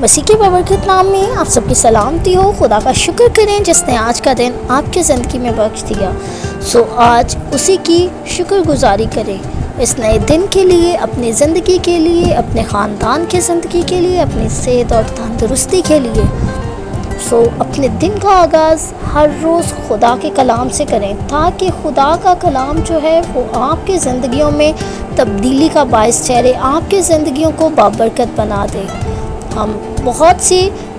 مسیح کے بابرکت نام میں آپ سب کی سلامتی ہو۔ خدا کا شکر کریں جس نے آج کا دن آپ کی زندگی میں بخش دیا۔ آج اسی کی شکر گزاری کریں، اس نئے دن کے لیے، اپنی زندگی کے لیے، اپنے خاندان کی زندگی کے لیے، اپنی صحت اور تندرستی کے لیے۔ اپنے دن کا آغاز ہر روز خدا کے کلام سے کریں تاکہ خدا کا کلام جو ہے وہ آپ کی زندگیوں میں تبدیلی کا باعث ٹھہرے، آپ کی زندگیوں کو بابرکت بنا دے۔ ہم بہت سی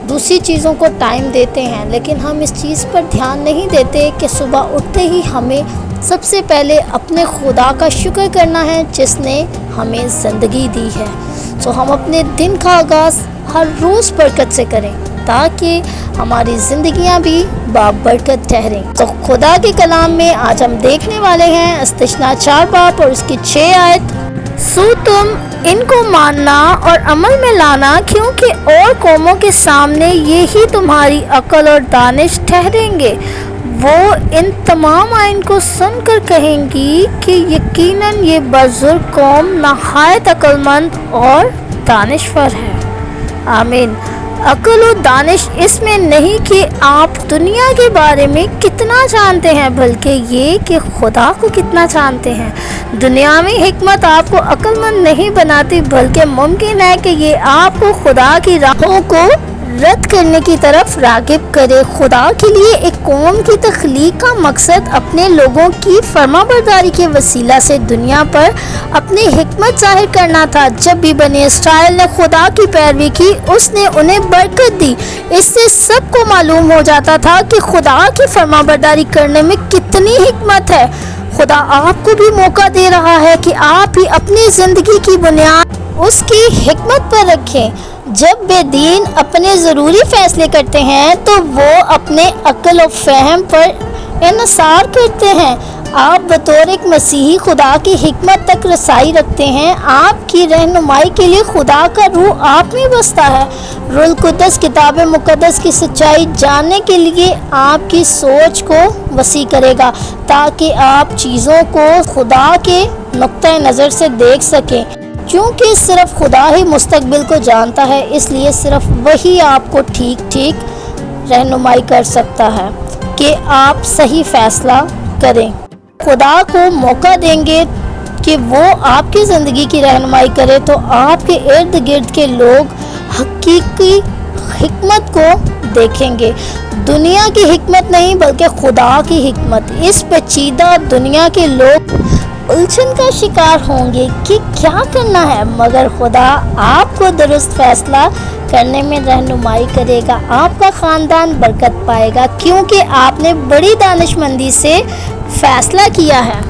دوسری چیزوں کو ٹائم دیتے ہیں، لیکن ہم اس چیز پر دھیان نہیں دیتے کہ صبح اٹھتے ہی ہمیں سب سے پہلے اپنے خدا کا شکر کرنا ہے جس نے ہمیں زندگی دی ہے۔ ہم اپنے دن کا آغاز ہر روز برکت سے کریں تاکہ ہماری زندگیاں بھی بابرکت ٹھہریں۔ خدا کے کلام میں آج ہم دیکھنے والے ہیں استثنا 4 باب اور اس کی 6 آیت۔ تم ان کو ماننا اور عمل میں لانا، کیونکہ اور قوموں کے سامنے یہی تمہاری عقل اور دانش ٹھہریں گے۔ وہ ان تمام آئین کو سن کر کہیں گی کہ یقیناً یہ بزرگ قوم نہایت عقل مند اور دانشور ہے۔ آمین۔ عقل و دانش اس میں نہیں کہ آپ دنیا کے بارے میں کتنا جانتے ہیں، بلکہ یہ کہ خدا کو کتنا جانتے ہیں۔ دنیاوی حکمت آپ کو عقل مند نہیں بناتی، بلکہ ممکن ہے کہ یہ آپ کو خدا کی راہوں کو رد کرنے کی طرف راغب کرے۔ خدا کے لیے ایک قوم کی تخلیق کا مقصد اپنے لوگوں کی فرما برداری کے وسیلہ سے دنیا پر اپنی حکمت ظاہر کرنا تھا۔ جب بھی بنی اسرائیل نے خدا کی پیروی کی، اس نے انہیں برکت دی۔ اس سے سب کو معلوم ہو جاتا تھا کہ خدا کی فرما برداری کرنے میں کتنی حکمت ہے۔ خدا آپ کو بھی موقع دے رہا ہے کہ آپ بھی اپنی زندگی کی بنیاد اس کی حکمت پر رکھیں۔ جب بے دین اپنے ضروری فیصلے کرتے ہیں تو وہ اپنے عقل و فہم پر انحصار کرتے ہیں۔ آپ بطور ایک مسیحی خدا کی حکمت تک رسائی رکھتے ہیں۔ آپ کی رہنمائی کے لیے خدا کا روح آپ میں بستا ہے۔ روح القدس کتاب مقدس کی سچائی جاننے کے لیے آپ کی سوچ کو وسیع کرے گا تاکہ آپ چیزوں کو خدا کے نقطۂ نظر سے دیکھ سکیں۔ کیونکہ صرف خدا ہی مستقبل کو جانتا ہے، اس لیے صرف وہی آپ کو ٹھیک رہنمائی کر سکتا ہے کہ آپ صحیح فیصلہ کریں۔ خدا کو موقع دیں گے کہ وہ آپ کی زندگی کی رہنمائی کرے تو آپ کے ارد گرد کے لوگ حقیقی حکمت کو دیکھیں گے۔ دنیا کی حکمت نہیں بلکہ خدا کی حکمت۔ اس پیچیدہ دنیا کے لوگ الجھن کا شکار ہوں گے کہ کیا کرنا ہے، مگر خدا آپ کو درست فیصلہ کرنے میں رہنمائی کرے گا۔ آپ کا خاندان برکت پائے گا کیونکہ آپ نے بڑی دانش مندی سے فیصلہ کیا ہے۔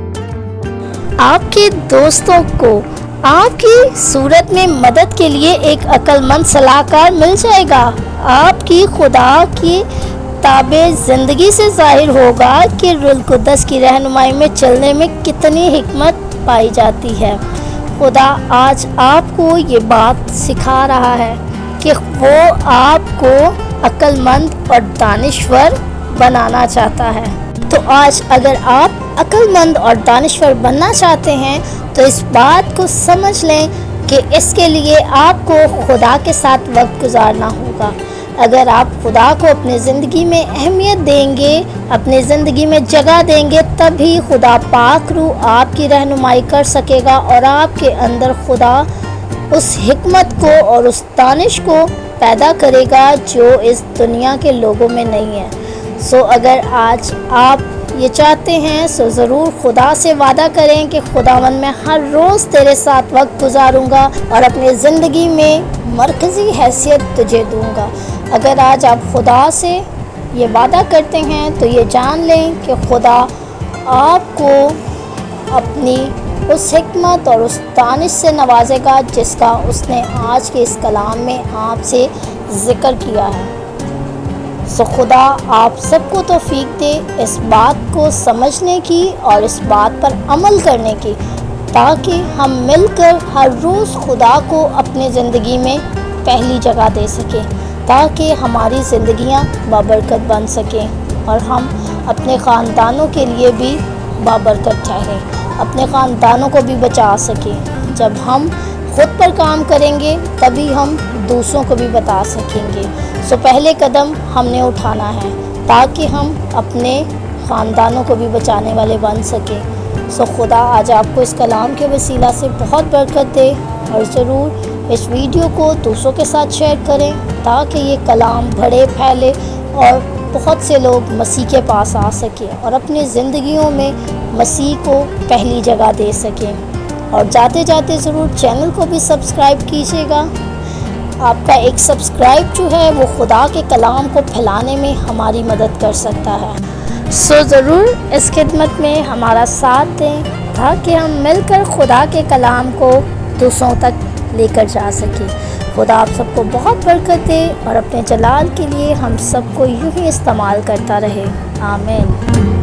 آپ کے دوستوں کو آپ کی صورت میں مدد کے لیے ایک عقل مند صلاح کار مل جائے گا۔ آپ کی خدا کی تابع زندگی سے ظاہر ہوگا کہ روح القدس کی رہنمائی میں چلنے میں کتنی حکمت پائی جاتی ہے۔ خدا آج آپ کو یہ بات سکھا رہا ہے کہ وہ آپ کو عقل مند اور دانشور بنانا چاہتا ہے۔ تو آج اگر آپ عقل مند اور دانشور بننا چاہتے ہیں تو اس بات کو سمجھ لیں کہ اس کے لیے آپ کو خدا کے ساتھ وقت گزارنا ہوگا۔ اگر آپ خدا کو اپنی زندگی میں اہمیت دیں گے، اپنی زندگی میں جگہ دیں گے، تبھی خدا پاک روح آپ کی رہنمائی کر سکے گا اور آپ کے اندر خدا اس حکمت کو اور اس دانش کو پیدا کرے گا جو اس دنیا کے لوگوں میں نہیں ہے۔ اگر آج آپ یہ چاہتے ہیں ضرور خدا سے وعدہ کریں کہ خداوند میں ہر روز تیرے ساتھ وقت گزاروں گا اور اپنی زندگی میں مرکزی حیثیت تجھے دوں گا۔ اگر آج آپ خدا سے یہ وعدہ کرتے ہیں تو یہ جان لیں کہ خدا آپ کو اپنی اس حکمت اور اس دانش سے نوازے گا جس کا اس نے آج کے اس کلام میں آپ سے ذکر کیا ہے۔ خدا آپ سب کو توفیق دے اس بات کو سمجھنے کی اور اس بات پر عمل کرنے کی، تاکہ ہم مل کر ہر روز خدا کو اپنی زندگی میں پہلی جگہ دے سکیں، تاکہ ہماری زندگیاں بابرکت بن سکیں اور ہم اپنے خاندانوں کے لیے بھی بابرکت ٹھہریں، اپنے خاندانوں کو بھی بچا سکیں۔ جب ہم خود پر کام کریں گے تبھی ہم دوسروں کو بھی بتا سکیں گے۔ سو پہلے قدم ہم نے اٹھانا ہے تاکہ ہم اپنے خاندانوں کو بھی بچانے والے بن سکیں۔ سو خدا آج آپ کو اس کلام کے وسیلہ سے بہت برکت دے، اور ضرور اس ویڈیو کو دوسروں کے ساتھ شیئر کریں تاکہ یہ کلام بڑھے پھیلے اور بہت سے لوگ مسیح کے پاس آ سکیں اور اپنی زندگیوں میں مسیح کو پہلی جگہ دے سکیں۔ اور جاتے جاتے ضرور چینل کو بھی سبسکرائب کیجیے گا۔ آپ کا ایک سبسکرائب جو ہے وہ خدا کے کلام کو پھیلانے میں ہماری مدد کر سکتا ہے۔ سو ضرور اس خدمت میں ہمارا ساتھ دیں تاکہ ہم مل کر خدا کے کلام کو دوسروں تک لے کر جا سکیں۔ خدا آپ سب کو بہت برکت دے اور اپنے جلال کے لیے ہم سب کو یوں ہی استعمال کرتا رہے۔ آمین۔